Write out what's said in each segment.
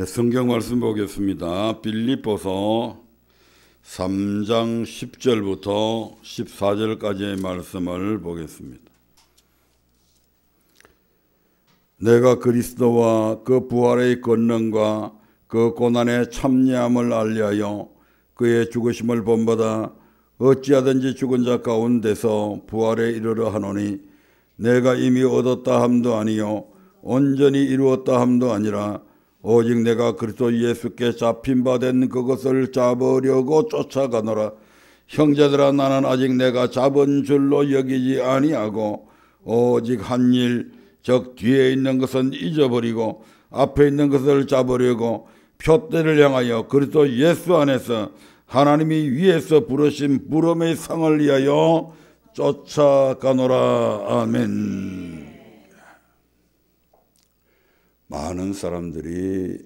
성경 말씀 보겠습니다. 빌립보서 3장 10절부터 14절까지의 말씀을 보겠습니다. 내가 그리스도와 그 부활의 권능과 그 고난의 참여함을 알리하여 그의 죽으심을 본받아 어찌하든지 죽은 자 가운데서 부활에 이르러 하노니 내가 이미 얻었다 함도 아니요 온전히 이루었다 함도 아니라 오직 내가 그리스도 예수께 잡힌 바 된 그것을 잡으려고 쫓아가노라. 형제들아, 나는 아직 내가 잡은 줄로 여기지 아니하고 오직 한 일, 즉 뒤에 있는 것은 잊어버리고 앞에 있는 것을 잡으려고 표대를 향하여 그리스도 예수 안에서 하나님이 위에서 부르신 부름의 상을 위하여 쫓아가노라. 아멘. 많은 사람들이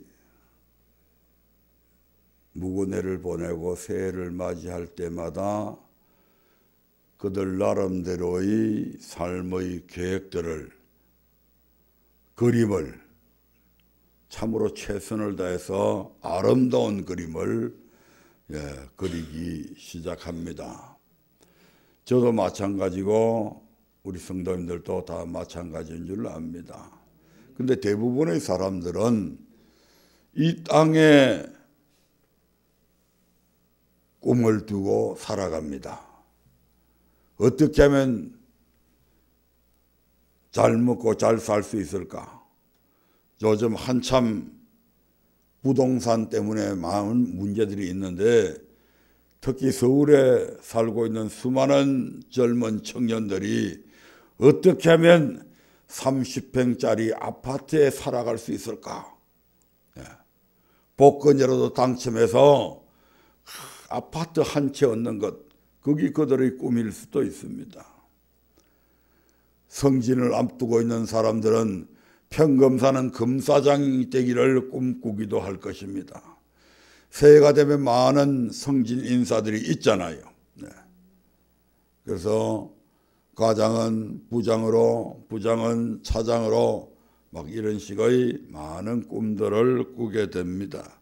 무구네를 보내고 새해를 맞이할 때마다 그들 나름대로의 삶의 계획들을, 그림을 참으로 최선을 다해서 아름다운 그림을 그리기 시작합니다. 저도 마찬가지고 우리 성도님들도 다 마찬가지인 줄 압니다. 근데 대부분의 사람들은 이 땅에 꿈을 두고 살아갑니다. 어떻게 하면 잘 먹고 잘 살 수 있을까? 요즘 한참 부동산 때문에 많은 문제들이 있는데 특히 서울에 살고 있는 수많은 젊은 청년들이 어떻게 하면 30평짜리 아파트에 살아갈 수 있을까? 복권이라도 당첨해서 아파트 한 채 얻는 것, 그게 그들의 꿈일 수도 있습니다. 성진을 앞두고 있는 사람들은 평검사는 검사장이 되기를 꿈꾸기도 할 것입니다. 새해가 되면 많은 성진 인사들이 있잖아요. 그래서 과장은 부장으로, 부장은 차장으로 막 이런 식의 많은 꿈들을 꾸게 됩니다.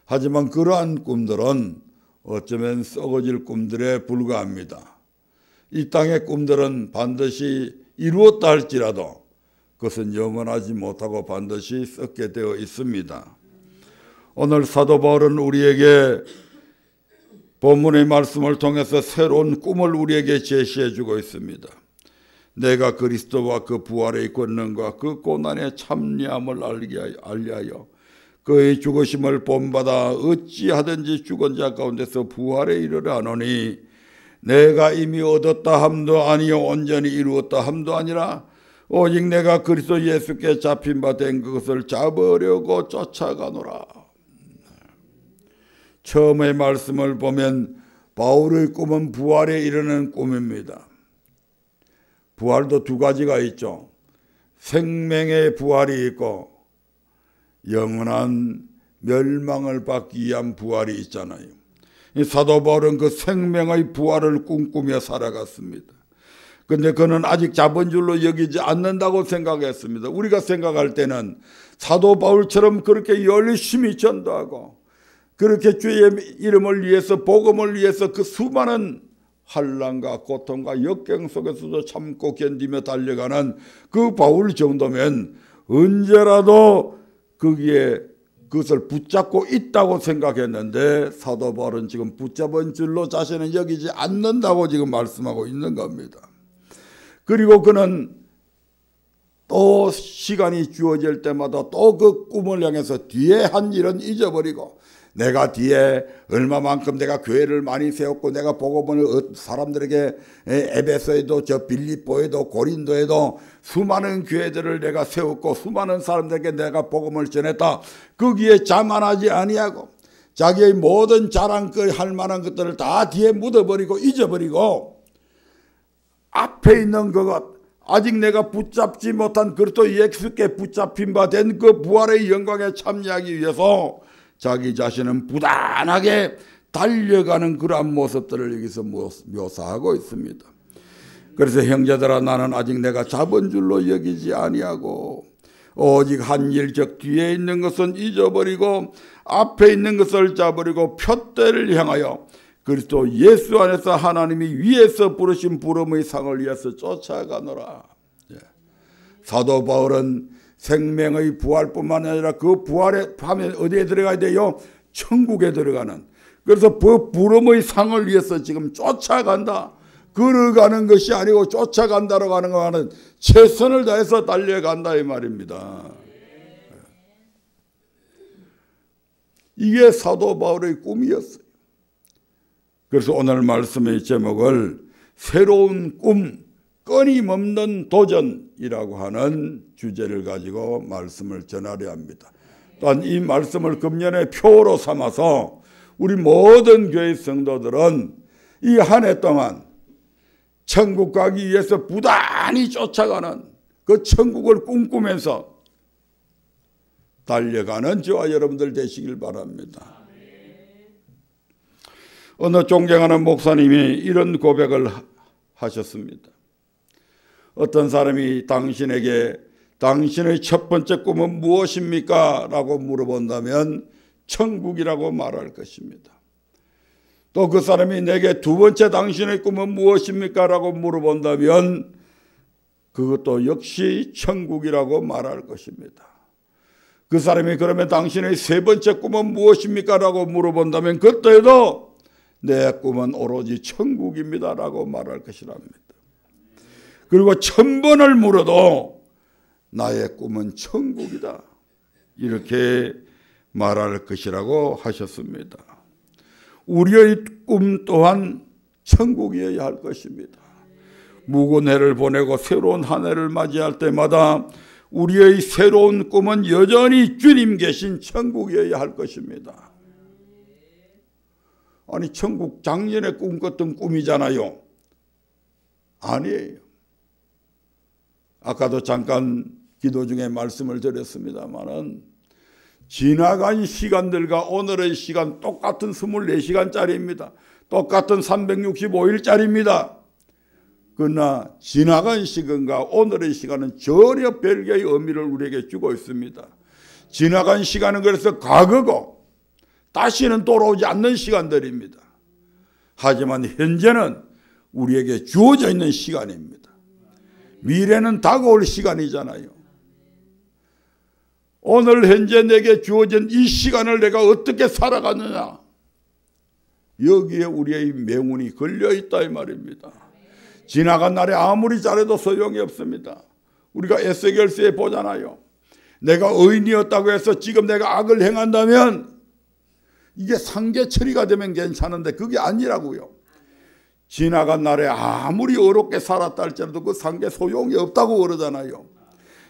하지만 그러한 꿈들은 어쩌면 썩어질 꿈들에 불과합니다. 이 땅의 꿈들은 반드시 이루었다 할지라도 그것은 영원하지 못하고 반드시 썩게 되어 있습니다. 오늘 사도 바울은 우리에게 본문의 말씀을 통해서 새로운 꿈을 우리에게 제시해 주고 있습니다. 내가 그리스도와 그 부활의 권능과 그 고난의 참여함을 알리하여 그의 죽으심을 본받아 어찌하든지 죽은 자 가운데서 부활에 이르러 하노니 내가 이미 얻었다 함도 아니요 온전히 이루었다 함도 아니라 오직 내가 그리스도 예수께 잡힌 바 된 그것을 잡으려고 쫓아가노라. 처음의 말씀을 보면 바울의 꿈은 부활에 이르는 꿈입니다. 부활도 두 가지가 있죠. 생명의 부활이 있고 영원한 멸망을 받기 위한 부활이 있잖아요. 이 사도 바울은 그 생명의 부활을 꿈꾸며 살아갔습니다. 그런데 그는 아직 잡은 줄로 여기지 않는다고 생각했습니다. 우리가 생각할 때는 사도 바울처럼 그렇게 열심히 전도하고 그렇게 주의 이름을 위해서, 복음을 위해서 그 수많은 환난과 고통과 역경 속에서도 참고 견디며 달려가는 그 바울 정도면 언제라도 거기에 그것을 붙잡고 있다고 생각했는데 사도 바울은 지금 붙잡은 줄로 자신은 여기지 않는다고 지금 말씀하고 있는 겁니다. 그리고 그는 또 시간이 주어질 때마다 또 그 꿈을 향해서 뒤에 한 일은 잊어버리고 내가 뒤에 얼마만큼 내가 교회를 많이 세웠고 내가 복음을 사람들에게 에베소에도 저 빌립보에도 고린도에도 수많은 교회들을 내가 세웠고 수많은 사람들에게 내가 복음을 전했다. 거기에 자만하지 아니하고 자기의 모든 자랑거리 할 만한 것들을 다 뒤에 묻어버리고 잊어버리고 앞에 있는 그것, 아직 내가 붙잡지 못한 그리스도 예수께 붙잡힌 바 된 그 부활의 영광에 참여하기 위해서 자기 자신은 부단하게 달려가는 그러한 모습들을 여기서 묘사하고 있습니다. 그래서 형제들아, 나는 아직 내가 잡은 줄로 여기지 아니하고 오직 한 일적 뒤에 있는 것은 잊어버리고 앞에 있는 것을 잡으려고 푯대를 향하여 그리스도 예수 안에서 하나님이 위에서 부르신 부름의 상을 위해서 쫓아가노라. 사도 바울은 생명의 부활뿐만 아니라 그 부활에 하면 어디에 들어가야 돼요? 천국에 들어가는. 그래서 그 부름의 상을 위해서 지금 쫓아간다. 걸어가는 것이 아니고 쫓아간다라고 하는 것은 최선을 다해서 달려간다 이 말입니다. 이게 사도 바울의 꿈이었어요. 그래서 오늘 말씀의 제목을 새로운 꿈, 끊임없는 도전이라고 하는 주제를 가지고 말씀을 전하려 합니다. 또한 이 말씀을 금년의 표로 삼아서 우리 모든 교회 성도들은 이 한 해 동안 천국 가기 위해서 부단히 쫓아가는 그 천국을 꿈꾸면서 달려가는 저와 여러분들 되시길 바랍니다. 어느 존경하는 목사님이 이런 고백을 하셨습니다. 어떤 사람이 당신에게 당신의 첫 번째 꿈은 무엇입니까? 라고 물어본다면 천국이라고 말할 것입니다. 또 그 사람이 내게 두 번째 당신의 꿈은 무엇입니까? 라고 물어본다면 그것도 역시 천국이라고 말할 것입니다. 그 사람이 그러면 당신의 세 번째 꿈은 무엇입니까? 라고 물어본다면 그때도 내 꿈은 오로지 천국입니다 라고 말할 것이랍니다. 그리고 1000번을 물어도 나의 꿈은 천국이다 이렇게 말할 것이라고 하셨습니다. 우리의 꿈 또한 천국이어야 할 것입니다. 묵은 해를 보내고 새로운 한 해를 맞이할 때마다 우리의 새로운 꿈은 여전히 주님 계신 천국이어야 할 것입니다. 아니 천국 작년에 꿈꿨던 꿈이잖아요. 아니에요. 아까도 잠깐 기도 중에 말씀을 드렸습니다마는 지나간 시간들과 오늘의 시간 똑같은 24시간짜리입니다. 똑같은 365일짜리입니다. 그러나 지나간 시간과 오늘의 시간은 전혀 별개의 의미를 우리에게 주고 있습니다. 지나간 시간은 그래서 과거고 다시는 돌아오지 않는 시간들입니다. 하지만 현재는 우리에게 주어져 있는 시간입니다. 미래는 다가올 시간이잖아요. 오늘 현재 내게 주어진 이 시간을 내가 어떻게 살아가느냐, 여기에 우리의 명운이 걸려있다 이 말입니다. 지나간 날에 아무리 잘해도 소용이 없습니다. 우리가 에스겔서에 보잖아요. 내가 의인이었다고 해서 지금 내가 악을 행한다면 이게 상계 처리가 되면 괜찮은데 그게 아니라고요. 지나간 날에 아무리 어렵게 살았다 할지라도 그 상계 소용이 없다고 그러잖아요.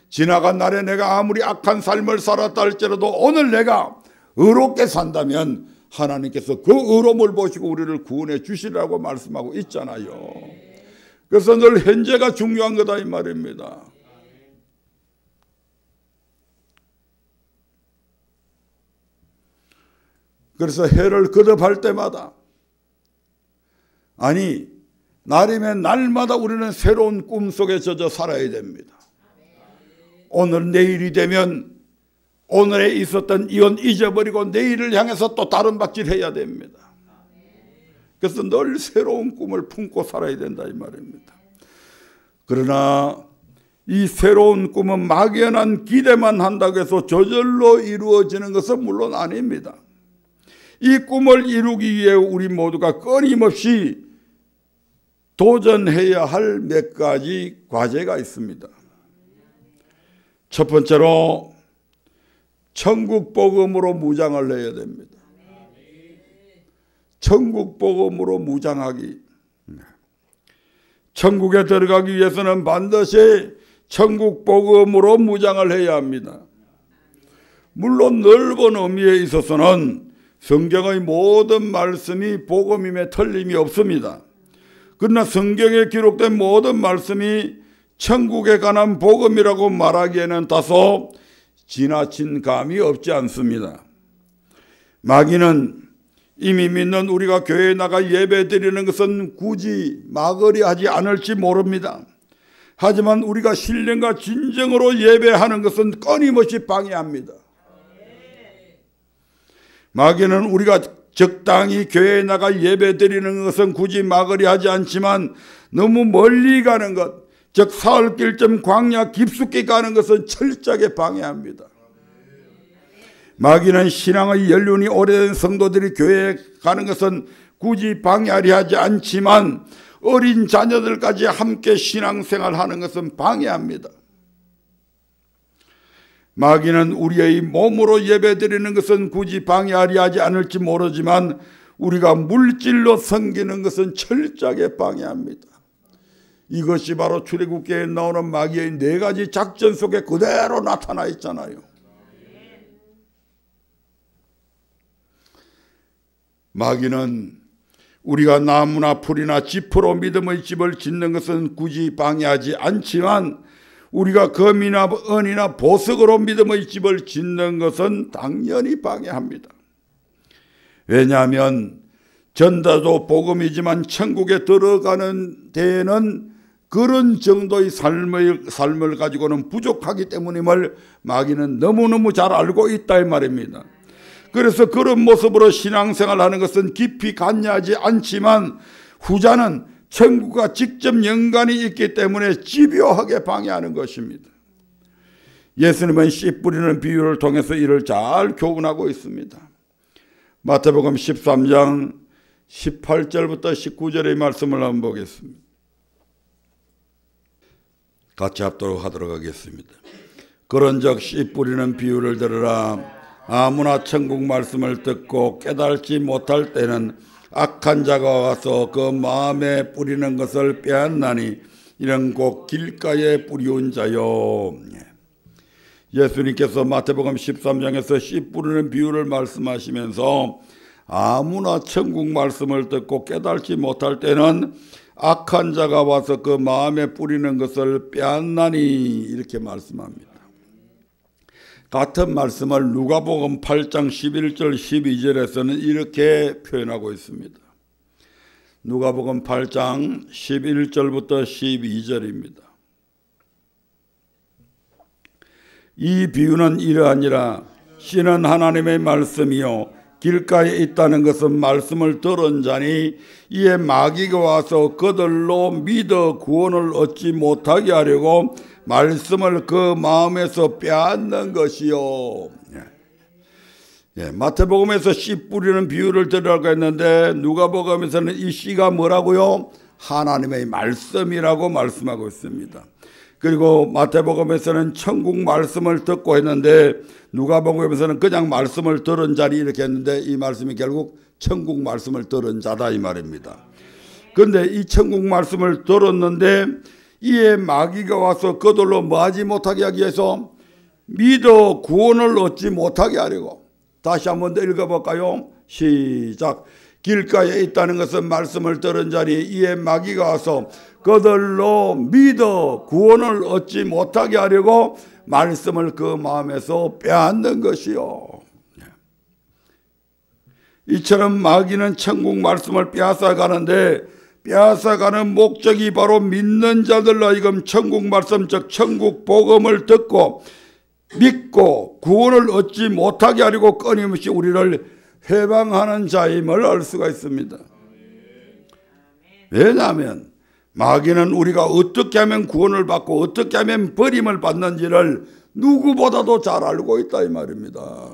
지나간 날에 내가 아무리 악한 삶을 살았다 할지라도 오늘 내가 의롭게 산다면 하나님께서 그 의로움을 보시고 우리를 구원해 주시라고 말씀하고 있잖아요. 그래서 늘 현재가 중요한 거다 이 말입니다. 그래서 해를 거듭할 때마다 아니 날이면 날마다 우리는 새로운 꿈속에 젖어 살아야 됩니다. 오늘 내일이 되면 오늘에 있었던 이혼 잊어버리고 내일을 향해서 또 다른 박질해야 됩니다. 그래서 늘 새로운 꿈을 품고 살아야 된다 이 말입니다. 그러나 이 새로운 꿈은 막연한 기대만 한다고 해서 저절로 이루어지는 것은 물론 아닙니다. 이 꿈을 이루기 위해 우리 모두가 끊임없이 도전해야 할 몇 가지 과제가 있습니다. 첫 번째로 천국 복음으로 무장을 해야 됩니다. 천국 복음으로 무장하기. 천국에 들어가기 위해서는 반드시 천국 복음으로 무장을 해야 합니다. 물론 넓은 의미에 있어서는 성경의 모든 말씀이 복음임에 틀림이 없습니다. 그러나 성경에 기록된 모든 말씀이 천국에 관한 복음이라고 말하기에는 다소 지나친 감이 없지 않습니다. 마귀는 이미 믿는 우리가 교회에 나가 예배 드리는 것은 굳이 막으려 하지 않을지 모릅니다. 하지만 우리가 신령과 진정으로 예배하는 것은 끊임없이 방해합니다. 마귀는 우리가 적당히 교회에 나가 예배 드리는 것은 굳이 막으려 하지 않지만 너무 멀리 가는 것, 즉 사흘길쯤 광야 깊숙이 가는 것은 철저하게 방해합니다. 마귀는 신앙의 연륜이 오래된 성도들이 교회에 가는 것은 굳이 방해하려 하지 않지만 어린 자녀들까지 함께 신앙생활하는 것은 방해합니다. 마귀는 우리의 몸으로 예배드리는 것은 굳이 방해하려 하지 않을지 모르지만 우리가 물질로 섬기는 것은 철저하게 방해합니다. 이것이 바로 출애굽기에 나오는 마귀의 4가지 작전 속에 그대로 나타나 있잖아요. 마귀는 우리가 나무나 풀이나 지프로 믿음의 집을 짓는 것은 굳이 방해하지 않지만 우리가 금이나 은이나 보석으로 믿음의 집을 짓는 것은 당연히 방해합니다. 왜냐하면 전도도 복음이지만 천국에 들어가는 데에는 그런 정도의 삶을 가지고는 부족하기 때문임을 마귀는 너무너무 잘 알고 있다 이 말입니다. 그래서 그런 모습으로 신앙생활하는 것은 깊이 관여하지 않지만 후자는 천국과 직접 연관이 있기 때문에 집요하게 방해하는 것입니다. 예수님은 씨 뿌리는 비유를 통해서 이를 잘 교훈하고 있습니다. 마태복음 13장 18절부터 19절의 말씀을 한번 보겠습니다. 같이 합독 하도록 하겠습니다. 그런즉 씨 뿌리는 비유를 들으라. 아무나 천국 말씀을 듣고 깨달지 못할 때는 악한 자가 와서 그 마음에 뿌리는 것을 빼앗나니 이는 곧 길가에 뿌리온 자요. 예수님께서 마태복음 13장에서 씨 뿌리는 비유를 말씀하시면서 아무나 천국 말씀을 듣고 깨달지 못할 때는 악한 자가 와서 그 마음에 뿌리는 것을 빼앗나니 이렇게 말씀합니다. 같은 말씀을 누가복음 8장 11절 12절에서는 이렇게 표현하고 있습니다. 누가복음 8장 11절부터 12절입니다. 이 비유는 이러하니라. 씨는 하나님의 말씀이요 길가에 있다는 것은 말씀을 들은 자니 이에 마귀가 와서 그들로 믿어 구원을 얻지 못하게 하려고 말씀을 그 마음에서 빼앗는 것이요. 마태복음에서 씨 뿌리는 비유를 들으라고 했는데 누가복음에서는 이 씨가 뭐라고요? 하나님의 말씀이라고 말씀하고 있습니다. 그리고 마태복음에서는 천국 말씀을 듣고 했는데 누가복음에서는 그냥 말씀을 들은 자리 이렇게 했는데 이 말씀이 결국 천국 말씀을 들은 자다 이 말입니다. 그런데 이 천국 말씀을 들었는데 이에 마귀가 와서 그들로 뭐하지 못하게 하기 위해서 믿어 구원을 얻지 못하게 하려고. 다시 한번 더 읽어볼까요? 시작. 길가에 있다는 것은 말씀을 들은 자니 이에 마귀가 와서 그들로 믿어 구원을 얻지 못하게 하려고 말씀을 그 마음에서 빼앗는 것이요. 이처럼 마귀는 천국 말씀을 빼앗아 가는데 빼앗아가는 목적이 바로 믿는 자들로 하여금 천국 말씀 즉 천국 복음을 듣고 믿고 구원을 얻지 못하게 하려고 끊임없이 우리를 회방하는 자임을 알 수가 있습니다. 왜냐하면 마귀는 우리가 어떻게 하면 구원을 받고 어떻게 하면 버림을 받는지를 누구보다도 잘 알고 있다 이 말입니다.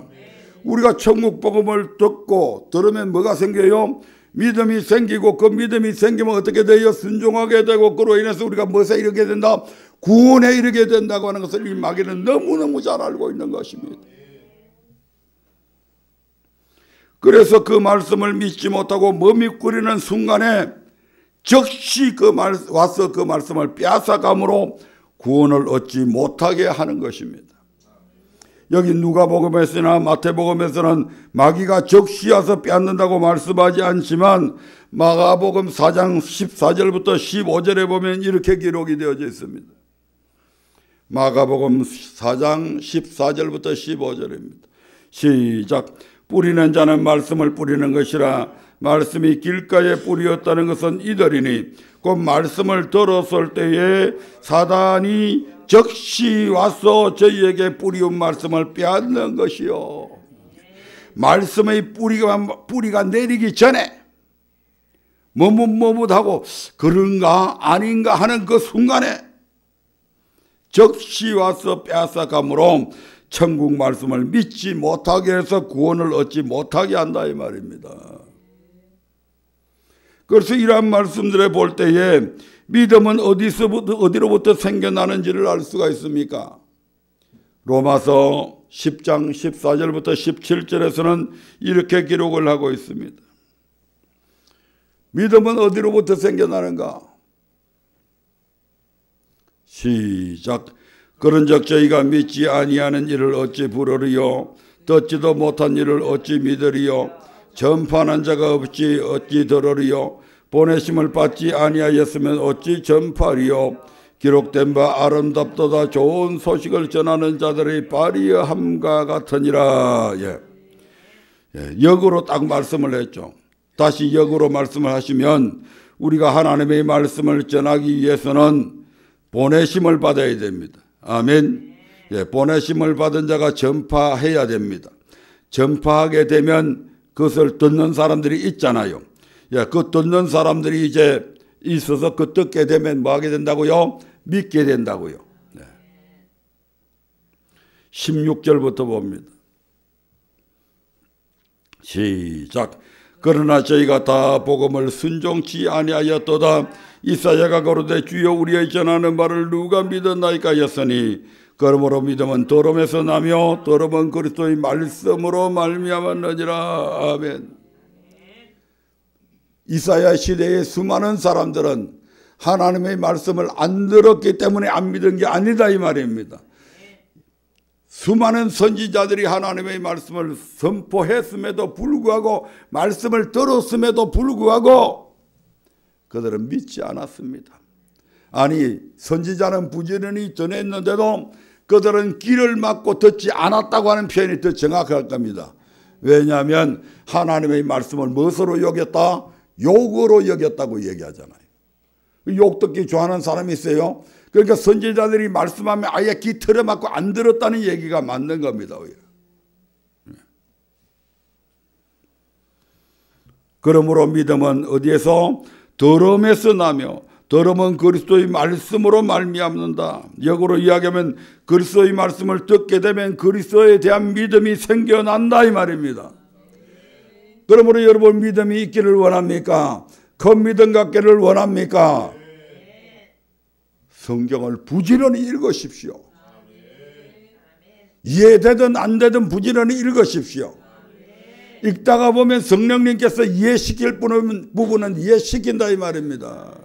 우리가 천국 복음을 듣고 들으면 뭐가 생겨요? 믿음이 생기고 그 믿음이 생기면 어떻게 돼요? 순종하게 되고 그로 인해서 우리가 무엇에 이르게 된다? 구원에 이르게 된다고 하는 것을 이 마귀는 너무너무 잘 알고 있는 것입니다. 그래서 그 말씀을 믿지 못하고 머뭇거리는 순간에 즉시 와서 그 말씀을 빼앗아감으로 구원을 얻지 못하게 하는 것입니다. 여기 누가복음에서나 마태복음에서는 마귀가 즉시 와서 빼앗는다고 말씀하지 않지만 마가복음 4장 14절부터 15절에 보면 이렇게 기록이 되어져 있습니다. 마가복음 4장 14절부터 15절입니다. 시작. 뿌리는 자는 말씀을 뿌리는 것이라 말씀이 길가에 뿌리였다는 것은 이들이니 곧 말씀을 들었을 때에 사단이 즉시 와서 저희에게 뿌리운 말씀을 빼앗는 것이요. 말씀의 뿌리가 내리기 전에 머뭇머뭇하고 그런가 아닌가 하는 그 순간에 즉시 와서 빼앗아가므로 천국 말씀을 믿지 못하게 해서 구원을 얻지 못하게 한다 이 말입니다. 그래서 이러한 말씀들을 볼 때에 믿음은 어디로부터 생겨나는지를 알 수가 있습니까? 로마서 10장 14절부터 17절에서는 이렇게 기록을 하고 있습니다. 믿음은 어디로부터 생겨나는가? 시작. 그런즉 저희가 믿지 아니하는 일을 어찌 부르리요? 듣지도 못한 일을 어찌 믿으리요? 전파하는 자가 없지 어찌 들으리요? 보내심을 받지 아니하였으면 어찌 전파리요? 기록된 바 아름답도다 좋은 소식을 전하는 자들의 발이함과 같으니라. 역으로 딱 말씀을 했죠. 다시 역으로 말씀을 하시면 우리가 하나님의 말씀을 전하기 위해서는 보내심을 받아야 됩니다. 아멘. 보내심을 받은 자가 전파해야 됩니다. 전파하게 되면 그것을 듣는 사람들이 있잖아요. 그 듣는 사람들이 이제 있어서 그 듣게 되면 뭐 하게 된다고요? 믿게 된다고요. 16절부터 봅니다. 시작. 그러나 저희가 다 복음을 순종치 아니하였도다. 이사야가 가로되 주여 우리의 전하는 말을 누가 믿었나이까 하였으니 그러므로 믿음은 들음에서 나며 들음은 그리스도의 말씀으로 말미암았느니라. 아멘. 이사야 시대의 수많은 사람들은 하나님의 말씀을 안 들었기 때문에 안 믿은 게 아니다 이 말입니다. 수많은 선지자들이 하나님의 말씀을 선포했음에도 불구하고 말씀을 들었음에도 불구하고 그들은 믿지 않았습니다. 아니 선지자는 부지런히 전했는데도 그들은 귀를 막고 듣지 않았다고 하는 표현이 더 정확할 겁니다. 왜냐하면 하나님의 말씀을 무엇으로 여겼다? 욕으로 여겼다고 얘기하잖아요. 욕 듣기 좋아하는 사람이 있어요. 그러니까 선지자들이 말씀하면 아예 귀 틀어막고 안 들었다는 얘기가 맞는 겁니다. 그러므로 믿음은 어디에서? 들음에서 나며 들음은 그리스도의 말씀으로 말미암는다. 역으로 이야기하면 그리스도의 말씀을 듣게 되면 그리스도에 대한 믿음이 생겨난다 이 말입니다. 그러므로 여러분 믿음이 있기를 원합니까? 큰 믿음 갖기를 원합니까? 성경을 부지런히 읽으십시오. 이해되든 안 되든 부지런히 읽으십시오. 읽다가 보면 성령님께서 이해시킬 부분은 이해시킨다 이 말입니다.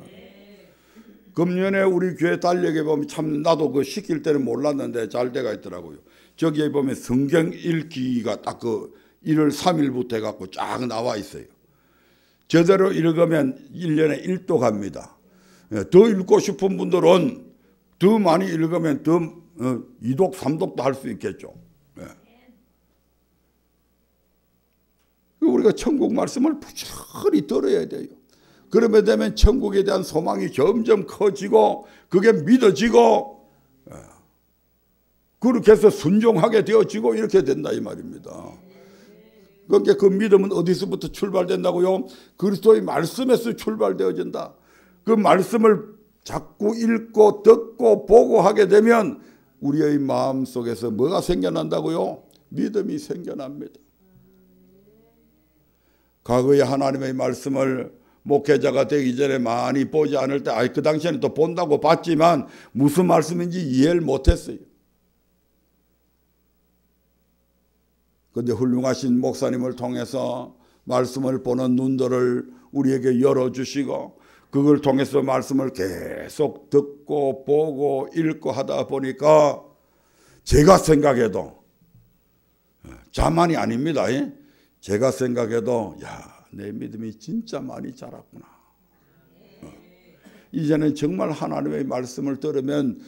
금년에 우리 교회 달력에 보면 참 나도 그 시킬 때는 몰랐는데 잘 돼가 있더라고요. 저기에 보면 성경 읽기가 딱 그 1월 3일부터 해갖고 쫙 나와 있어요. 제대로 읽으면 1년에 1도 갑니다. 더 읽고 싶은 분들은 더 많이 읽으면 더 2독 3독도 할 수 있겠죠. 우리가 천국 말씀을 부지런히 들어야 돼요. 그러면 되면 천국에 대한 소망이 점점 커지고 그게 믿어지고 그렇게 해서 순종하게 되어지고 이렇게 된다 이 말입니다. 그러니까 그 믿음은 어디서부터 출발된다고요? 그리스도의 말씀에서 출발되어진다. 그 말씀을 자꾸 읽고 듣고 보고 하게 되면 우리의 마음속에서 뭐가 생겨난다고요? 믿음이 생겨납니다. 과거에 하나님의 말씀을 목회자가 되기 전에 많이 보지 않을 때 그 당시에는 또 본다고 봤지만 무슨 말씀인지 이해를 못했어요. 그런데 훌륭하신 목사님을 통해서 말씀을 보는 눈들을 우리에게 열어주시고 그걸 통해서 말씀을 계속 듣고 보고 읽고 하다 보니까 제가 생각해도 자만이 아닙니다. 제가 생각해도 내 믿음이 진짜 많이 자랐구나. 이제는 정말 하나님의 말씀을 들으면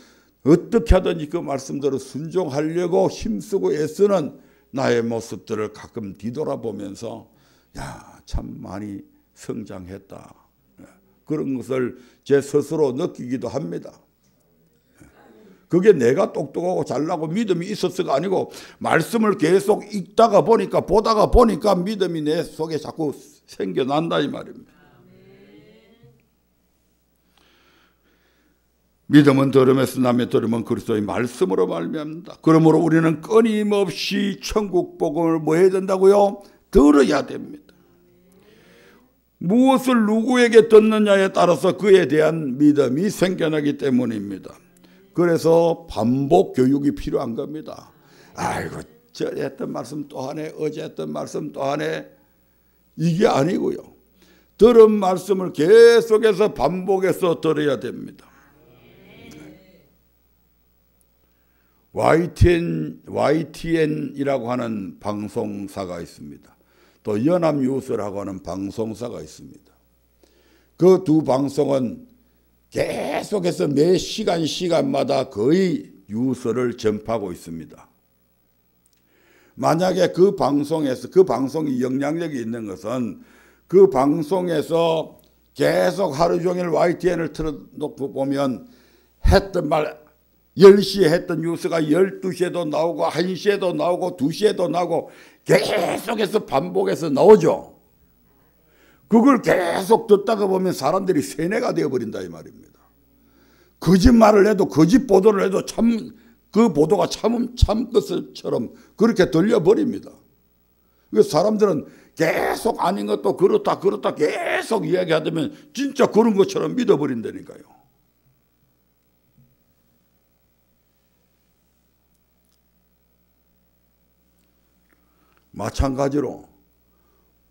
어떻게 하든지 그 말씀대로 순종하려고 힘쓰고 애쓰는 나의 모습들을 가끔 뒤돌아보면서 야, 참 많이 성장했다. 그런 것을 제 스스로 느끼기도 합니다. 그게 내가 똑똑하고 잘나고 믿음이 있었어가 아니고 말씀을 계속 읽다가 보니까 보다가 보니까 믿음이 내 속에 자꾸 생겨난다 이 말입니다. 믿음은 들음에서 나며 들음은 그리스도의 말씀으로 말미암는다. 그러므로 우리는 끊임없이 천국 복음을 뭐 해야 된다고요? 들어야 됩니다. 무엇을 누구에게 듣느냐에 따라서 그에 대한 믿음이 생겨나기 때문입니다. 그래서 반복 교육이 필요한 겁니다. 아이고 전에 했던 말씀 또 하네, 어제 했던 말씀 또 하네, 이게 아니고요. 들은 말씀을 계속해서 반복해서 들어야 됩니다. YTN이라고 하는 방송사가 있습니다. 또 연합뉴스라고 하는 방송사가 있습니다. 그 두 방송은 계속해서 매 시간마다 거의 뉴스를 전파하고 있습니다. 만약에 그 방송이 영향력이 있는 것은 그 방송에서 계속 하루 종일 YTN을 틀어놓고 보면 했던 말 10시에 했던 뉴스가 12시에도 나오고 1시에도 나오고 2시에도 나오고 계속해서 반복해서 나오죠. 그걸 계속 듣다가 보면 사람들이 세뇌가 되어버린다 이 말입니다. 거짓말을 해도 거짓 보도를 해도 참 그 보도가 참 것처럼 그렇게 들려버립니다. 그래서 사람들은 계속 아닌 것도 그렇다 계속 이야기하다면 진짜 그런 것처럼 믿어버린다니까요. 마찬가지로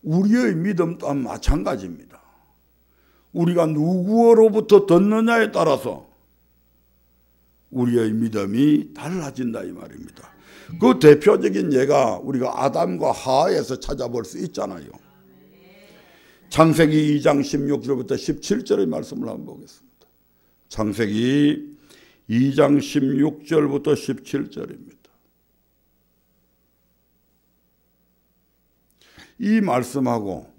우리의 믿음 또한 마찬가지입니다. 우리가 누구로부터 듣느냐에 따라서 우리의 믿음이 달라진다 이 말입니다. 그 대표적인 예가 우리가 아담과 하와에서 찾아볼 수 있잖아요. 창세기 2장 16절부터 17절의 말씀을 한번 보겠습니다. 창세기 2장 16절부터 17절입니다. 이 말씀하고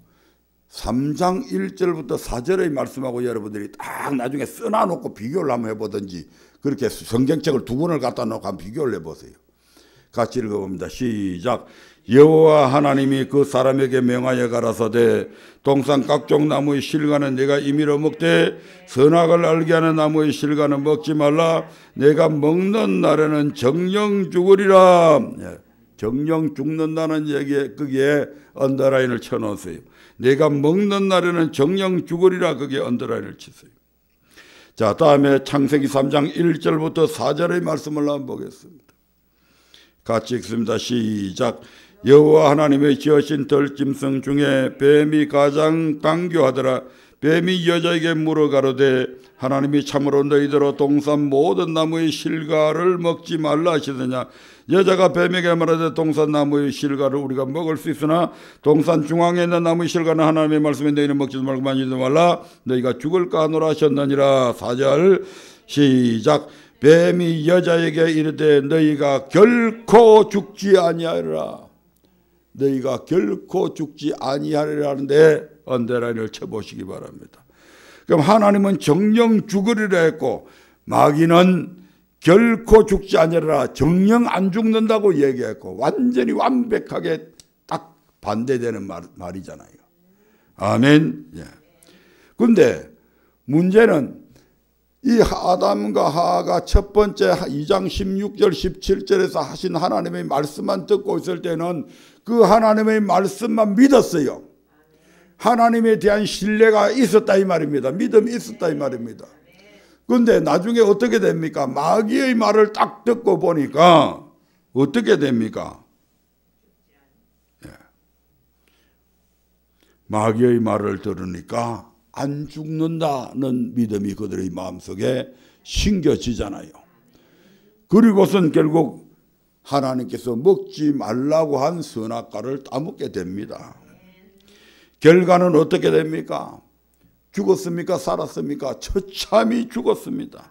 3장 1절부터 4절의 말씀하고 여러분들이 딱 나중에 써놔놓고 비교를 한번 해보든지 그렇게 성경책을 두 권을 갖다 놓고 한번 비교를 해보세요. 같이 읽어봅니다. 시작. 여호와 하나님이 그 사람에게 명하여 가라사대 동산 각종 나무의 실과는 내가 임의로 먹되 선악을 알게 하는 나무의 실과는 먹지 말라. 내가 먹는 날에는 정령 죽으리라. 정령 죽는다는 얘기에 거기에 언더라인을 쳐놓으세요. 내가 먹는 날에는 정령 죽으리라. 거기에 언더라인을 치세요. 자, 다음에 창세기 3장 1절부터 4절의 말씀을 한번 보겠습니다. 같이 읽습니다. 시작. 여호와 하나님의 지으신 들짐승 중에 뱀이 가장 강교하더라. 뱀이 여자에게 물어 가로되 하나님이 참으로 너희더러 동산 모든 나무의 실과를 먹지 말라 하시더냐. 여자가 뱀에게 말하되 동산 나무의 실과를 우리가 먹을 수 있으나 동산 중앙에 있는 나무의 실과는 하나님의 말씀에 너희는 먹지 말고 만지지 말라. 너희가 죽을까 하노라 하셨느니라. 4절 시작. 뱀이 여자에게 이르되 너희가 결코 죽지 아니하리라. 너희가 결코 죽지 아니하리라 하는데 언더라인을 쳐보시기 바랍니다. 그럼 하나님은 정령 죽으리라 했고 마귀는 결코 죽지 않으리라, 정령 안 죽는다고 얘기했고 완전히 완벽하게 딱 반대되는 말이잖아요. 아멘. 예. 근데 문제는 이 아담과 하와가 첫 번째 2장 16절 17절에서 하신 하나님의 말씀만 듣고 있을 때는 그 하나님의 말씀만 믿었어요. 하나님에 대한 신뢰가 있었다 이 말입니다. 믿음이 있었다 이 말입니다. 그런데 나중에 어떻게 됩니까? 마귀의 말을 딱 듣고 보니까 어떻게 됩니까? 예. 마귀의 말을 들으니까 안 죽는다는 믿음이 그들의 마음속에 심겨지잖아요. 그리고선 결국 하나님께서 먹지 말라고 한 선악과를 따먹게 됩니다. 결과는 어떻게 됩니까? 죽었습니까? 살았습니까? 처참히 죽었습니다.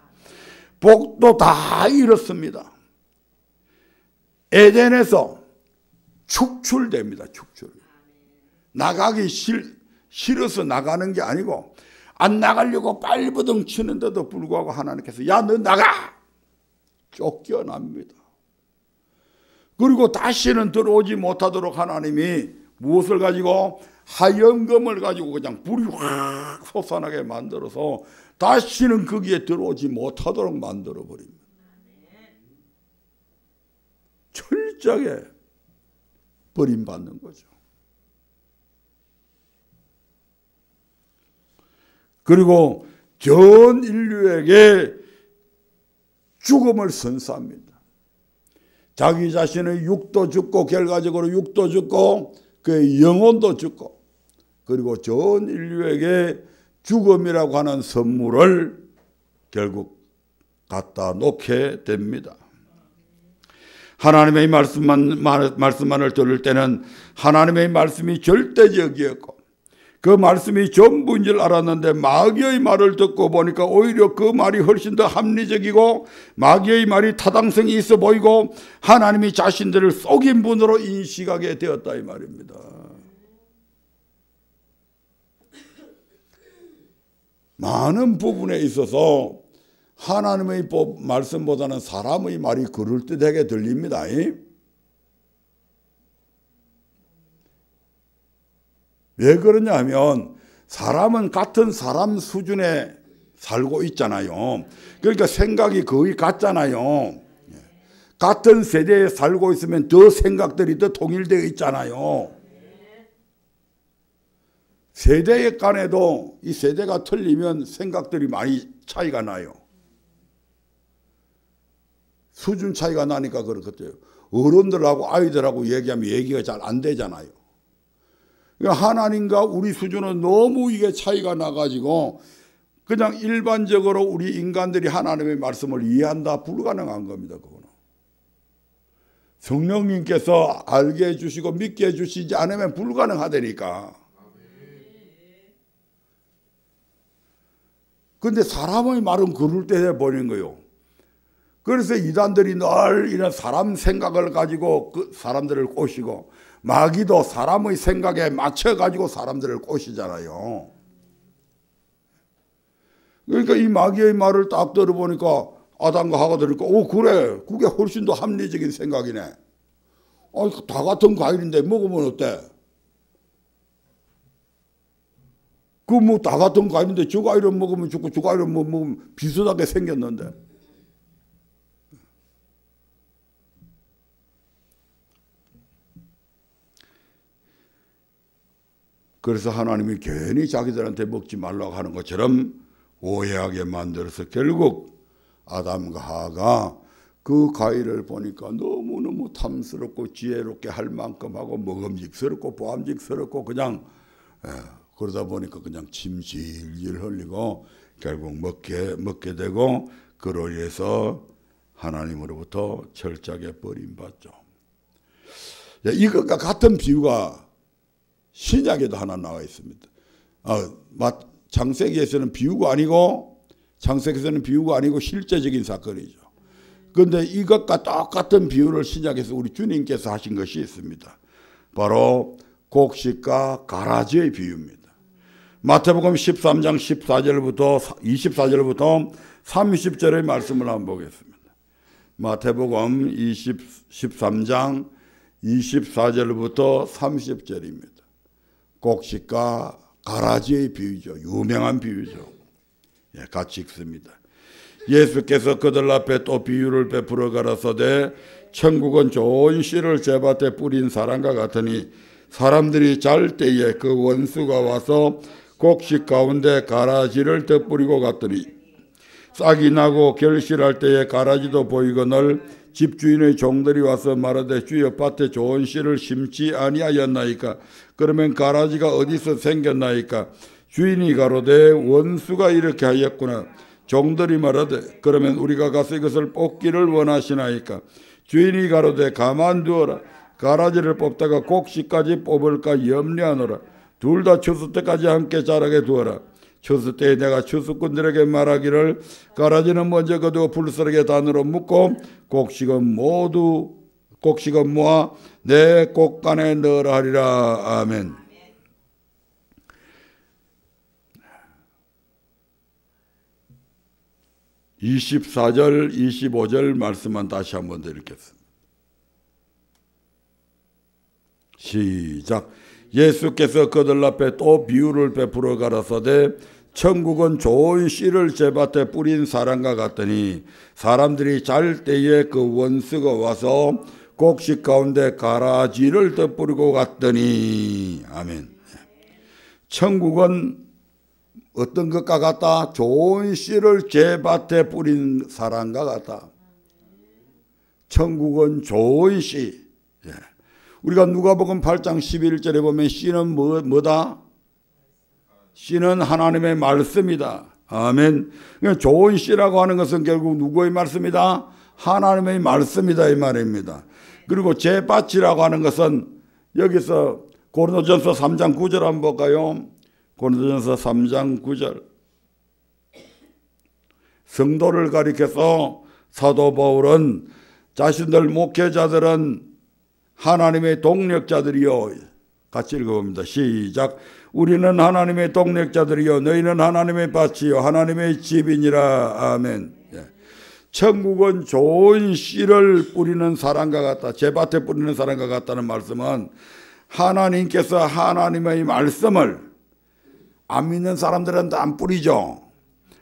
복도 다 잃었습니다. 에덴에서 축출됩니다. 축출. 나가기 싫어서 나가는 게 아니고 안 나가려고 발버둥 치는데도 불구하고 하나님께서 야, 너 나가! 쫓겨납니다. 그리고 다시는 들어오지 못하도록 하나님이 무엇을 가지고? 하염금을 가지고 그냥 불이 확 솟아나게 만들어서 다시는 거기에 들어오지 못하도록 만들어 버립니다. 철저하게 버림받는 거죠. 그리고 전 인류에게 죽음을 선사합니다. 자기 자신의 육도 죽고 결과적으로 육도 죽고 그의 영혼도 죽고 그리고 전 인류에게 죽음이라고 하는 선물을 결국 갖다 놓게 됩니다. 하나님의 말씀만을 들을 때는 하나님의 말씀이 절대적이었고 그 말씀이 전부인 줄 알았는데 마귀의 말을 듣고 보니까 오히려 그 말이 훨씬 더 합리적이고 마귀의 말이 타당성이 있어 보이고 하나님이 자신들을 속인 분으로 인식하게 되었다 이 말입니다. 많은 부분에 있어서 하나님의 말씀보다는 사람의 말이 그럴듯하게 들립니다. 왜 그러냐 하면 사람은 같은 사람 수준에 살고 있잖아요. 그러니까 생각이 거의 같잖아요. 같은 세대에 살고 있으면 더 생각들이 더 통일되어 있잖아요. 세대 간에도 이 세대가 틀리면 생각들이 많이 차이가 나요. 수준 차이가 나니까 그렇겠죠. 어른들하고 아이들하고 얘기하면 얘기가 잘 안 되잖아요. 그러니까 하나님과 우리 수준은 너무 이게 차이가 나가지고 그냥 일반적으로 우리 인간들이 하나님의 말씀을 이해한다 불가능한 겁니다. 그거는. 성령님께서 알게 해주시고 믿게 해주시지 않으면 불가능하다니까. 그런데 사람의 말은 그럴 때 해버린 거예요. 그래서 이단들이 늘 이런 사람 생각을 가지고 그 사람들을 꼬시고 마귀도 사람의 생각에 맞춰가지고 사람들을 꼬시잖아요. 그러니까 이 마귀의 말을 딱 들어보니까 아담과 하가 들으니까 그래 그게 훨씬 더 합리적인 생각이네. 다 같은 과일인데 먹으면 어때? 그 뭐 다 같은 과일인데 저 과일은 먹으면 죽고 저 과일은 먹으면 비슷하게 생겼는데. 그래서 하나님이 괜히 자기들한테 먹지 말라고 하는 것처럼 오해하게 만들어서 결국 아담과 하가 그 과일을 보니까 너무너무 탐스럽고 지혜롭게 할 만큼 하고 먹음직스럽고 보암직스럽고 그냥 그러다 보니까 그냥 침 질질 흘리고 결국 먹게 되고 그로 인해서 하나님으로부터 철저하게 버림받죠. 이것과 같은 비유가 신약에도 하나 나와 있습니다. 창세기에서는 비유가 아니고 실제적인 사건이죠. 그런데 이것과 똑같은 비유를 신약에서 우리 주님께서 하신 것이 있습니다. 바로 곡식과 가라지의 비유입니다. 마태복음 13장 24절부터 30절의 말씀을 한번 보겠습니다. 마태복음 13장 24절부터 30절입니다. 곡식과 가라지의 비유죠. 유명한 비유죠. 같이 읽습니다. 예수께서 그들 앞에 또 비유를 베풀어 가라사대 천국은 좋은 씨를 제 밭에 뿌린 사람과 같으니 사람들이 잘 때에 그 원수가 와서 곡식 가운데 가라지를 덧뿌리고 갔더니 싹이 나고 결실할 때에 가라지도 보이거늘 집주인의 종들이 와서 말하되 주여 밭에 좋은 씨를 심지 아니하였나이까? 그러면 가라지가 어디서 생겼나이까? 주인이 가로되 원수가 이렇게 하였구나. 종들이 말하되 그러면 우리가 가서 이것을 뽑기를 원하시나이까? 주인이 가로되 가만두어라. 가라지를 뽑다가 곡식까지 뽑을까 염려하노라. 둘 다 추수 때까지 함께 자라게 두어라. 추수 때에 내가 추수꾼들에게 말하기를 가라지는 먼저 거두어 불사르게 단으로 묶고 곡식은 모아 내 곡간에 넣으라 하리라. 아멘. 24절, 25절 말씀만 다시 한번 더 읽겠습니다. 시작. 예수께서 그들 앞에 또 비유를 베풀어 가라사대 천국은 좋은 씨를 제밭에 뿌린 사람과 같더니 사람들이 잘 때에 그 원수가 와서 곡식 가운데 가라지를 덧뿌리고 갔더니 아멘. 천국은 어떤 것과 같다? 좋은 씨를 제밭에 뿌린 사람과 같다. 천국은 좋은 씨. 우리가 누가복음 8장 11절에 보면 씨는 뭐다? 씨는 하나님의 말씀이다. 아멘. 좋은 씨라고 하는 것은 결국 누구의 말씀이다? 하나님의 말씀이다 이 말입니다. 그리고 제밭이라고 하는 것은 여기서 고린도전서 3장 9절 한번 볼까요? 고린도전서 3장 9절. 성도를 가리켜서 사도 바울은 자신들 목회자들은 하나님의 동력자들이요. 같이 읽어봅니다. 시작. 우리는 하나님의 동력자들이요 너희는 하나님의 밭이요 하나님의 집이니라. 아멘. 천국은 좋은 씨를 뿌리는 사람과 같다. 제밭에 뿌리는 사람과 같다는 말씀은 하나님께서 하나님의 말씀을 안 믿는 사람들한테 안 뿌리죠.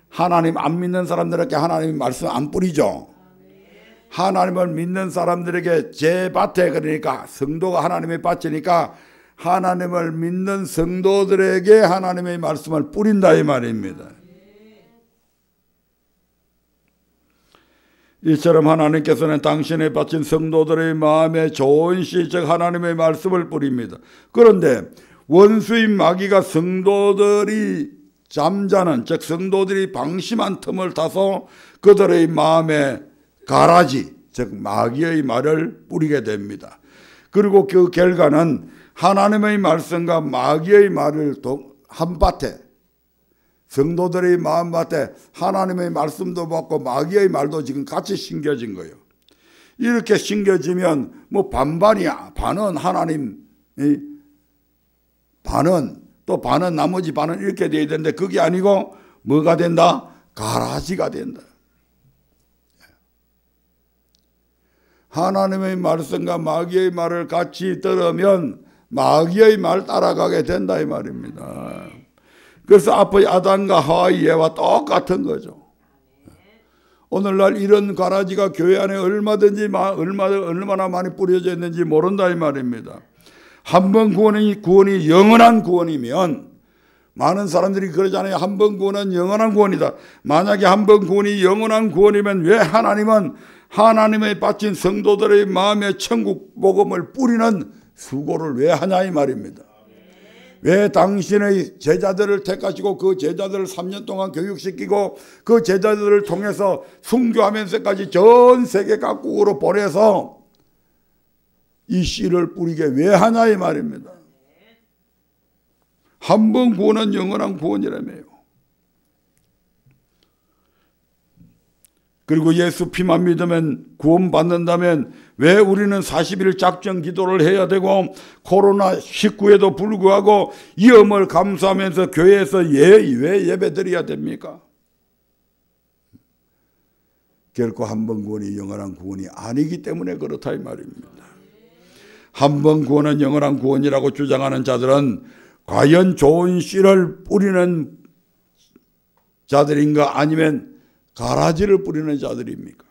하나님 안 믿는 사람들에게 하나님의 말씀 안 뿌리죠. 하나님을 믿는 사람들에게 제밭에, 그러니까 성도가 하나님의 밭이니까 하나님을 믿는 성도들에게 하나님의 말씀을 뿌린다 이 말입니다. 이처럼 하나님께서는 당신의 바친 성도들의 마음에 좋은 씨, 즉 하나님의 말씀을 뿌립니다. 그런데 원수인 마귀가 성도들이 잠자는, 즉 성도들이 방심한 틈을 타서 그들의 마음에 가라지, 즉 마귀의 말을 뿌리게 됩니다. 그리고 그 결과는 하나님의 말씀과 마귀의 말을 한밭에, 성도들의 마음밭에 하나님의 말씀도 받고 마귀의 말도 지금 같이 심겨진 거예요. 이렇게 심겨지면 뭐 반반이야. 반은 하나님, 반은 또 반은 나머지 반은 이렇게 돼야 되는데 그게 아니고 뭐가 된다? 가라지가 된다. 하나님의 말씀과 마귀의 말을 같이 들으면 마귀의 말 따라가게 된다 이 말입니다. 그래서 앞의 아담과 하와의 예와 똑같은 거죠. 오늘날 이런 가라지가 교회 안에 얼마나 많이 뿌려져 있는지 모른다 이 말입니다. 한 번 구원이 영원한 구원이면, 많은 사람들이 그러잖아요. 한 번 구원은 영원한 구원이다. 만약에 한 번 구원이 영원한 구원이면 왜 하나님은 하나님의 바친 성도들의 마음에 천국 복음을 뿌리는 수고를 왜 하냐 이 말입니다. 왜 당신의 제자들을 택하시고 그 제자들을 3년 동안 교육시키고 그 제자들을 통해서 순교하면서까지 전 세계 각국으로 보내서 이 씨를 뿌리게 왜 하냐 이 말입니다. 한 번 구원은 영원한 구원이라며요. 그리고 예수 피만 믿으면 구원받는다면 왜 우리는 40일 작정 기도를 해야 되고 코로나19에도 불구하고 위험을 감수하면서 교회에서 왜 예배드려야 됩니까? 결코 한 번 구원이 영원한 구원이 아니기 때문에 그렇다 이 말입니다. 한 번 구원은 영원한 구원이라고 주장하는 자들은 과연 좋은 씨를 뿌리는 자들인가 아니면 가라지를 뿌리는 자들입니까?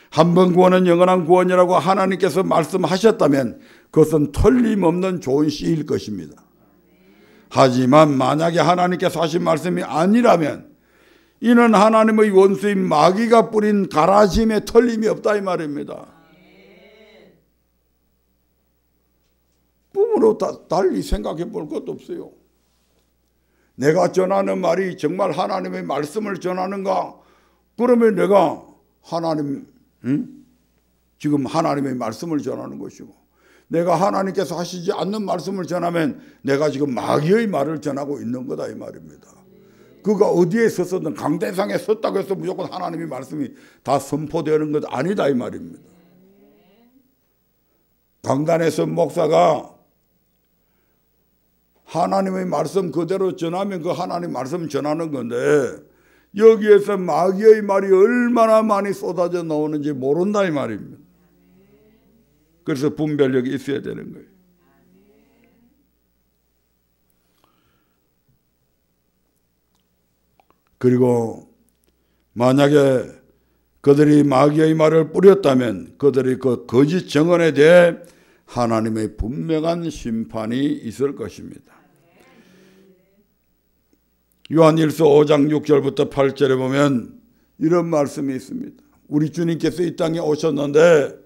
한 번 구원은 영원한 구원이라고 하나님께서 말씀하셨다면 그것은 틀림없는 좋은 씨일 것입니다. 하지만 만약에 하나님께서 하신 말씀이 아니라면 이는 하나님의 원수인 마귀가 뿌린 가라짐에 틀림이 없다 이 말입니다. 부모로 달리 생각해 볼 것도 없어요. 내가 전하는 말이 정말 하나님의 말씀을 전하는가? 그러면 내가 지금 하나님의 말씀을 전하는 것이고, 내가 하나님께서 하시지 않는 말씀을 전하면 내가 지금 마귀의 말을 전하고 있는 거다 이 말입니다. 그가 어디에 섰든 강대상에 섰다고 해서 무조건 하나님의 말씀이 다 선포되는 것 아니다 이 말입니다. 강단에서 목사가 하나님의 말씀 그대로 전하면 그 하나님 말씀 전하는 건데, 여기에서 마귀의 말이 얼마나 많이 쏟아져 나오는지 모른다 이 말입니다. 그래서 분별력이 있어야 되는 거예요. 그리고 만약에 그들이 마귀의 말을 뿌렸다면 그들의 그 거짓 정언에 대해 하나님의 분명한 심판이 있을 것입니다. 요한일서 5장 6절부터 8절에 보면 이런 말씀이 있습니다. 우리 주님께서 이 땅에 오셨는데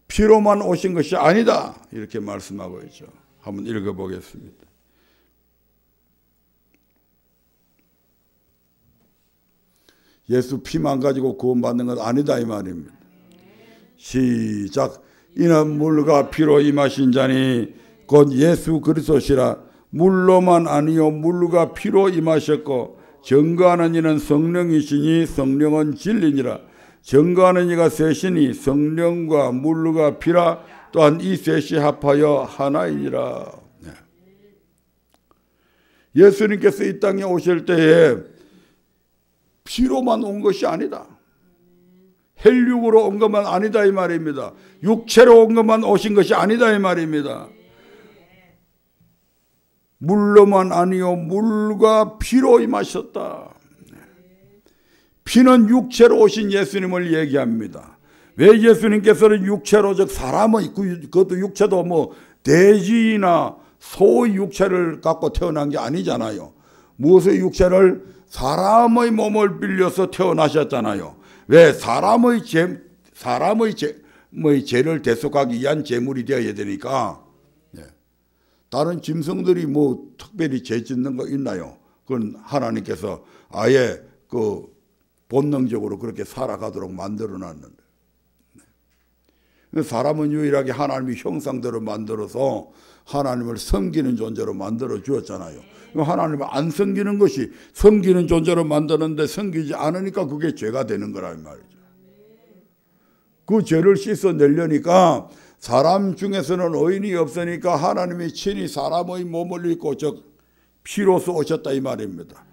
피로만 오신 것이 아니다 이렇게 말씀하고 있죠. 한번 읽어보겠습니다. 예수 피만 가지고 구원받는 건 아니다 이 말입니다. 시작. 이는 물과 피로 임하신 자니 곧 예수 그리스도시라. 물로만 아니요 물과 피로 임하셨고 증거하는 이는 성령이시니 성령은 진리니라. 증거하는 이가 셋이니 성령과 물과 피라. 또한 이 셋이 합하여 하나이니라. 예수님께서 이 땅에 오실 때에 피로만 온 것이 아니다. 혈육으로 온 것만 아니다 이 말입니다. 육체로 온 것만 오신 것이 아니다 이 말입니다. 물로만 아니요 물과 피로 임하셨다. 피는 육체로 오신 예수님을 얘기합니다. 왜 예수님께서는 육체로 즉 사람의 그것도 육체도 뭐 돼지나 소의 육체를 갖고 태어난 게 아니잖아요. 무엇의 육체를 사람의 몸을 빌려서 태어나셨잖아요. 왜 사람의 죄를 대속하기 위한 제물이 되어야 되니까. 다른 짐승들이 뭐 특별히 죄 짓는 거 있나요? 그건 하나님께서 아예 그 본능적으로 그렇게 살아가도록 만들어 놨는데. 사람은 유일하게 하나님의 형상대로 만들어서 하나님을 섬기는 존재로 만들어 주었잖아요. 하나님을 안 섬기는 것이 섬기는 존재로 만드는데 섬기지 않으니까 그게 죄가 되는 거란 말이죠. 그 죄를 씻어내려니까 사람 중에서는 의인이 없으니까 하나님이 친히 사람의 몸을 입고 즉 피로서 오셨다 이 말입니다.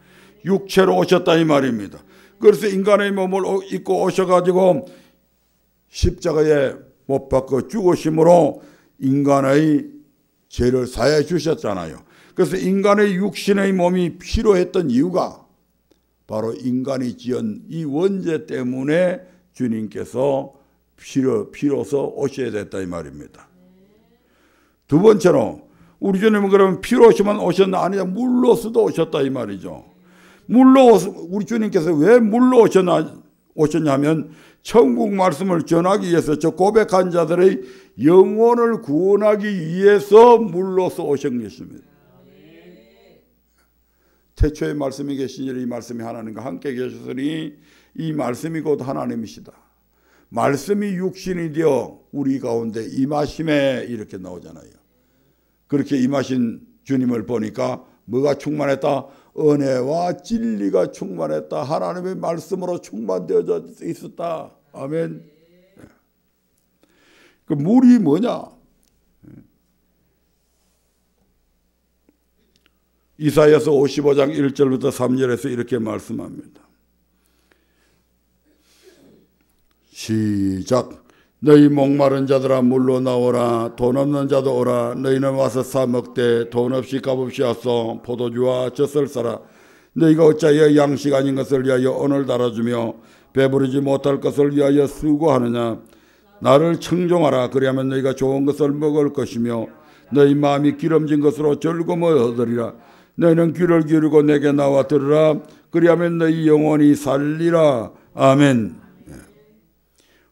육체로 오셨다 이 말입니다. 그래서 인간의 몸을 입고 오셔가지고 십자가에 못 박혀 죽으심으로 인간의 죄를 사해 주셨잖아요. 그래서 인간의 육신의 몸이 필요했던 이유가 바로 인간이 지은 이 원죄 때문에 주님께서 피로서 오셔야 됐다 이 말입니다. 두 번째로 우리 주님은 그러면 피로시만 오셨나 아니냐 물로서도 오셨다 이 말이죠. 우리 주님께서 왜 물로 오셨냐면 천국 말씀을 전하기 위해서 저 고백한 자들의 영혼을 구원하기 위해서 물로서 오신 것입니다. 태초의 말씀이 계시니 이 말씀이 하나님과 함께 계셨으니 이 말씀이 곧 하나님이시다. 말씀이 육신이 되어 우리 가운데 임하심에 이렇게 나오잖아요. 그렇게 임하신 주님을 보니까 뭐가 충만했다? 은혜와 진리가 충만했다. 하나님의 말씀으로 충만되어져 있었다. 아멘. 그 물이 뭐냐? 이사야서 55장 1절부터 3절에서 이렇게 말씀합니다. 시작. 너희 목마른 자들아 물로 나오라. 돈 없는 자도 오라. 너희는 와서 사 먹되 돈 없이 값없이 와서 포도주와 젖을 사라. 너희가 어찌하여 양식 아닌 것을 위하여 언을 달아주며 배부르지 못할 것을 위하여 수고하느냐. 나를 청종하라. 그리하면 너희가 좋은 것을 먹을 것이며 너희 마음이 기름진 것으로 즐거움을 얻으리라. 너희는 귀를 기울이고 내게 나와 들으라. 그리하면 너희 영혼이 살리라. 아멘.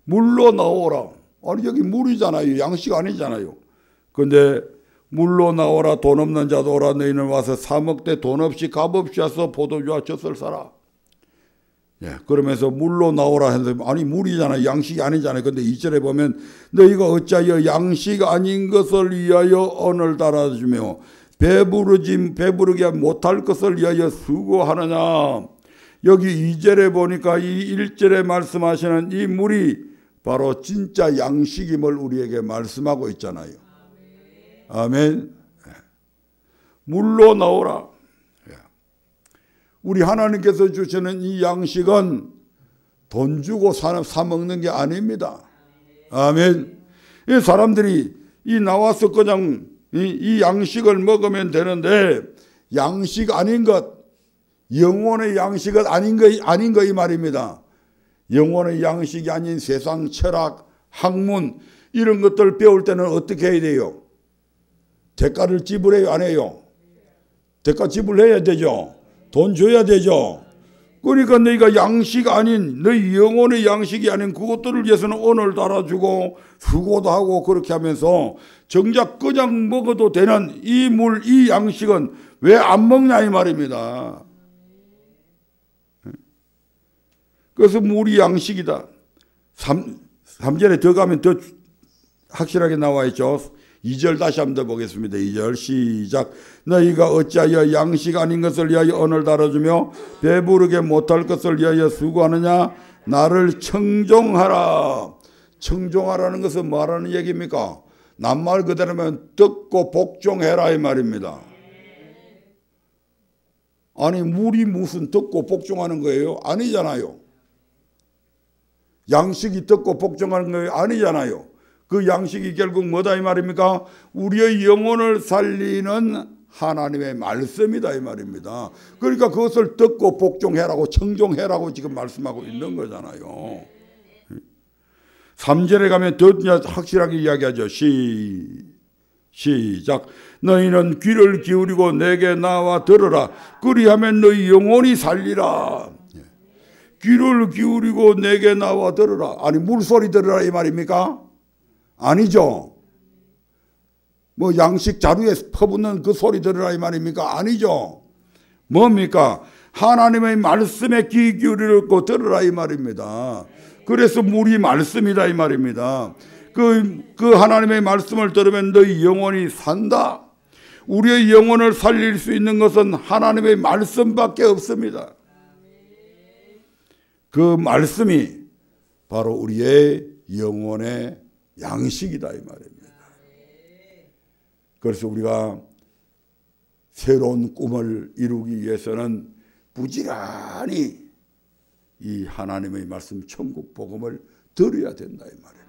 물로 나오라. 아니 여기 물이잖아요. 양식 아니잖아요. 근데 물로 나오라. 돈 없는 자도 오라. 너희는 와서 사 먹되 돈 없이 값없이 와서 포도주와 젖을 사라. 그러면서 물로 나오라 했는데 아니 물이잖아요. 양식이 아니잖아요. 근데 2절에 보면 너희가 어찌하여 양식 아닌 것을 위하여 언을 달아주며 배부르게 못할 것을 위하여 수고하느냐. 여기 2절에 보니까 이 1절에 말씀하시는 이 물이 바로 진짜 양식임을 우리에게 말씀하고 있잖아요. 아멘. 물로 나오라. 우리 하나님께서 주시는 이 양식은 돈 주고 사 먹는 게 아닙니다. 아멘. 이 사람들이 이 나와서 그냥 이 양식을 먹으면 되는데 양식 아닌 것, 영혼의 양식은 아닌 거 이 말입니다. 영혼의 양식이 아닌 세상 철학, 학문 이런 것들 배울 때는 어떻게 해야 돼요? 대가를 지불해요, 안 해요? 대가 지불해야 되죠. 돈 줘야 되죠. 그러니까 너희가 양식 아닌, 너희 영혼의 양식이 아닌 그것들을 위해서는 언을 달아주고 수고도 하고 그렇게 하면서 정작 그냥 먹어도 되는 이 물, 이 양식은 왜 안 먹냐 이 말입니다. 그래서 물이 양식이다. 3절에 더 가면 더 확실하게 나와 있죠. 2절 다시 한번 더 보겠습니다. 2절 시작. 너희가 어찌하여 양식 아닌 것을 위하여 언을 달아주며 배부르게 못할 것을 위하여 수고하느냐. 나를 청종하라. 청종하라는 것은 뭐라는 얘기입니까? 낱말 그대로면 듣고 복종해라 이 말입니다. 아니 물이 무슨 듣고 복종하는 거예요? 아니잖아요. 양식이 듣고 복종하는 거예요? 아니잖아요. 그 양식이 결국 뭐다 이 말입니까? 우리의 영혼을 살리는 하나님의 말씀이다 이 말입니다. 그러니까 그것을 듣고 복종해라고 청종해라고 지금 말씀하고 있는 거잖아요. 3절에 가면 더 확실하게 이야기하죠. 시작. 너희는 귀를 기울이고 내게 나와 들으라. 그리하면 너희 영혼이 살리라. 귀를 기울이고 내게 나와 들으라. 아니 물소리 들으라 이 말입니까? 아니죠. 뭐 양식 자루에 퍼붓는 그 소리 들으라 이 말입니까? 아니죠. 뭡니까? 하나님의 말씀에 귀 기울이고 들으라 이 말입니다. 그래서 물이 말씀이다 이 말입니다. 그 하나님의 말씀을 들으면 너희 영혼이 산다. 우리의 영혼을 살릴 수 있는 것은 하나님의 말씀밖에 없습니다. 그 말씀이 바로 우리의 영혼의 양식이다 이 말입니다. 그래서 우리가 새로운 꿈을 이루기 위해서는 부지런히 이 하나님의 말씀 천국 복음을 들어야 된다 이 말이에요.